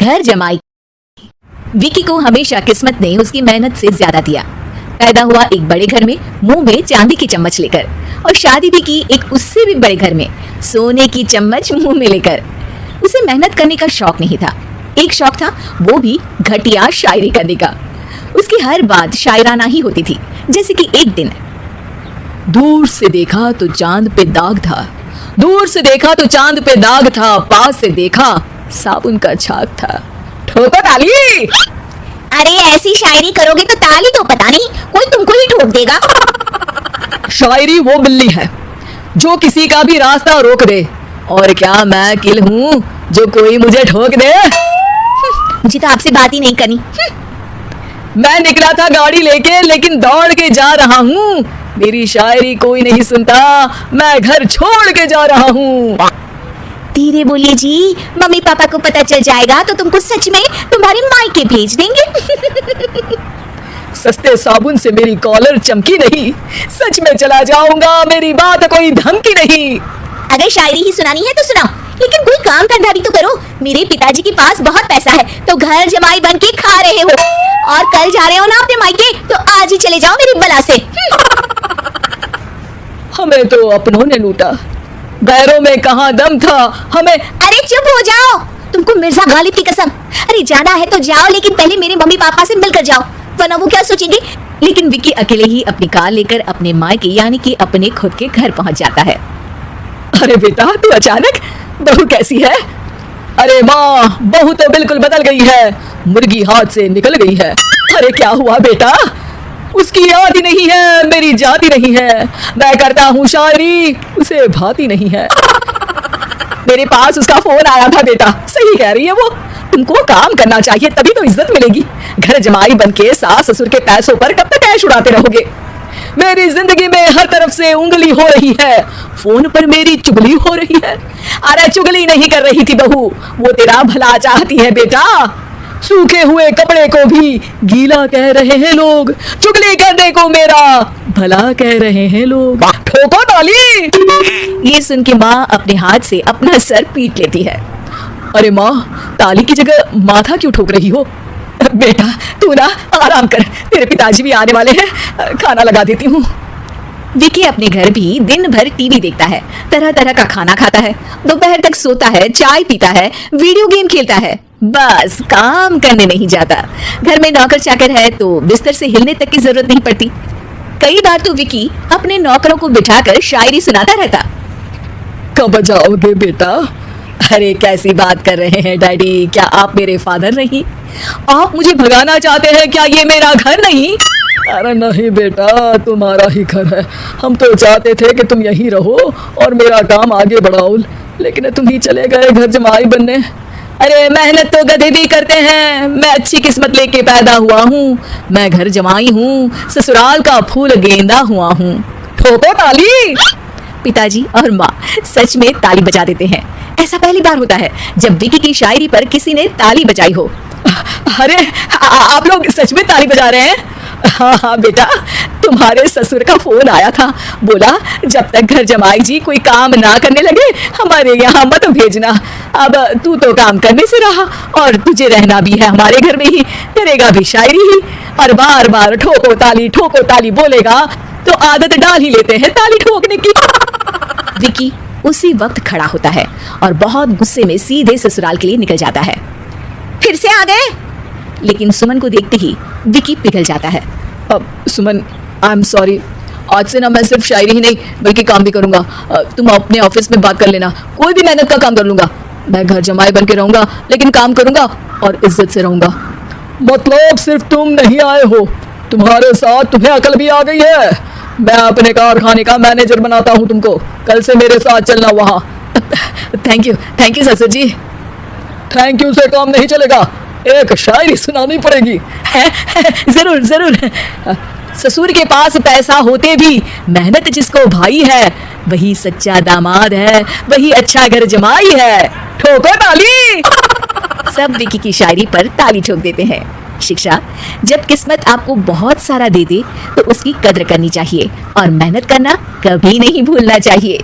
घर जमाई। विकी को हमेशा किस्मत ने उसकी मेहनत से ज्यादा दिया। पैदा हुआ एक बड़े घर में, मुंह में चांदी की चम्मच लेकर, और शादी भी की एक उससे भी बड़े घर में, सोने की चम्मच मुंह में लेकर। उसे मेहनत करने का शौक नहीं था, एक शौक था, वो भी घटिया शायरी करने का। उसकी हर बात शायराना ही होती थी। जैसे कि एक दिन, दूर से देखा तो चांद पे दाग था, दूर से देखा तो चांद पे दाग था, पास से देखा साबुन का छाग था। ठोको ताली। अरे ऐसी शायरी करोगे तो ताली तो पता नहीं, कोई तुमको ही ठोक देगा। शायरी वो बिल्ली है जो किसी का भी रास्ता रोक दे, और क्या मैं किल हूँ जो कोई मुझे ठोक दे। मुझे तो आपसे बात ही नहीं करनी। मैं निकला था गाड़ी लेके, लेकिन दौड़ के जा रहा हूँ। मेरी शायरी कोई नहीं सुनता, मैं घर छोड़ के जा रहा हूँ। धीरे बोलिए जी, मम्मी पापा को पता चल जाएगा तो तुमको सच में तुम्हारे मायके भेज देंगे। सस्ते साबुन से मेरी कॉलर चमकी नहीं, सच में चला जाऊंगा, मेरी बात कोई धमकी नहीं। अगर शायरी ही सुनानी है तो सुनाओ, लेकिन कोई काम धंधा भी तो करो। मेरे पिताजी के पास बहुत पैसा है, तो घर जमाई बन के खा रहे हो, और कल जा रहे हो ना अपने मायके, तो आज ही चले जाओ मेरी बला से। हमें तो अपनों ने लूटा, गैरों में कहाँ दम था हमें। अरे चुप हो जाओ, तुमको मिर्जा गालिब की कसम। अरे जाना है तो जाओ, लेकिन पहले मेरे मम्मी पापा से मिलकर जाओ, वरना वो क्या सोचेंगे। लेकिन विकी अकेले ही अपनी कार लेकर अपने मायके यानी कि अपने खुद के घर पहुंच जाता है। अरे बेटा, तू अचानक, बहू कैसी है? अरे माँ, बहू तो बिल्कुल बदल गई है, मुर्गी हाथ से निकल गई है। अरे क्या हुआ बेटा? उसकी याद ही नहीं है, मेरी जाति नहीं है, मैं करता हूँ शायरी, उसे भाती नहीं है। मेरे पास उसका फोन आया था बेटा, सही कह रही है वो, तुमको काम करना चाहिए तभी तो इज्जत मिलेगी। घर जमाई बनके सास ससुर के पैसों पर कब तक ऐश उड़ाते रहोगे? मेरी जिंदगी में हर तरफ से उंगली हो रही है, फोन पर मेरी चुगली हो रही है। अरे चुगली नहीं कर रही थी बहू, वो तेरा भला चाहती है बेटा। सूखे हुए कपड़े को भी गीला कह रहे हैं लोग, चुगली करने को मेरा भला कह रहे हैं लोग। ठोको ताली। ये सुन के माँ अपने हाथ से अपना सर पीट लेती है। अरे माँ, ताली की जगह माथा क्यों ठोक रही हो? बेटा तू ना आराम कर, तेरे पिताजी भी आने वाले हैं, खाना लगा देती हूँ। विकी अपने घर भी दिन भर टीवी देखता है, तरह तरह का खाना खाता है, दोपहर तक सोता है, चाय पीता है, वीडियो गेम खेलता है, बस काम करने नहीं जाता। घर में नौकर चाकर है तो बिस्तर से हिलने तक की जरूरत नहीं पड़ती। कई बार तो विकी अपने नौकरों को बिठाकर शायरी सुनाता रहता। कब जाओगे बेटा? अरे कैसी बात कर रहे हैं डैडी, क्या आप मेरे फादर नहीं? आप मुझे भगाना चाहते हैं क्या? ये मेरा घर नहीं। अरे नहीं बेटा, तुम्हारा ही घर है, हम तो चाहते थे कि तुम यहीं रहो और मेरा काम आगे बढ़ाओ, लेकिन तुम ही चले गए घर जमाई बनने। अरे मेहनत तो गधे भी करते हैं, मैं अच्छी किस्मत लेके पैदा हुआ हूँ, मैं घर जमाई हूँ, ससुराल का फूल गेंदा हुआ हूँ। ठोको ताली। पिताजी और माँ सच में ताली बजा देते हैं। ऐसा पहली बार होता है जब विकी की शायरी पर किसी ने ताली बजाई हो। अरे आप लोग सच में ताली बजा रहे हैं? हाँ हाँ बेटा, तुम्हारे ससुर का फोन आया था, बोला जब तक घर जमाई जी कोई काम ना करने लगे हमारे यहाँ मत भेजना। अब तू तो काम करने से रहा और तुझे रहना भी है हमारे घर में ही, करेगा भी शायरी ही, और बार बार ठोको ताली बोलेगा तो आदत डाल ही लेते हैं ताली ठोकने की। विकी उसी वक्त खड़ा होता है और बहुत गुस्से में सीधे ससुराल के लिए निकल जाता है। फिर से आ गए? लेकिन सुमन को देखते ही विकी पिघल जाता है। अब सुमन, आई एम सॉरी, आज से ना मैं सिर्फ शायरी ही नहीं बल्कि काम भी करूंगा। तुम अपने ऑफिस में बात कर लेना, कोई भी मेहनत का काम कर लूंगा। मैं घर जमाई बन के रहूंगा, लेकिन काम करूंगा और इज्जत से रहूंगा। मतलब सिर्फ तुम नहीं आए हो, तुम्हारे साथ तुम्हें अकल भी आ गई है। मैं अपने कारखाने का मैनेजर बनाता हूँ तुमको, कल से मेरे साथ चलना वहाँ। थैंक यू ससुर जी। थैंक यू से काम नहीं चलेगा, एक शायरी सुनानी पड़ेगी। जरूर। ससुर के पास पैसा होते भी मेहनत जिसको भाई है, वही सच्चा दामाद है, वही अच्छा घर जमाई है। ठोको ताली। सब विकी की शायरी पर ताली ठोक देते हैं। शिक्षा, जब किस्मत आपको बहुत सारा दे दे तो उसकी कद्र करनी चाहिए और मेहनत करना कभी नहीं भूलना चाहिए।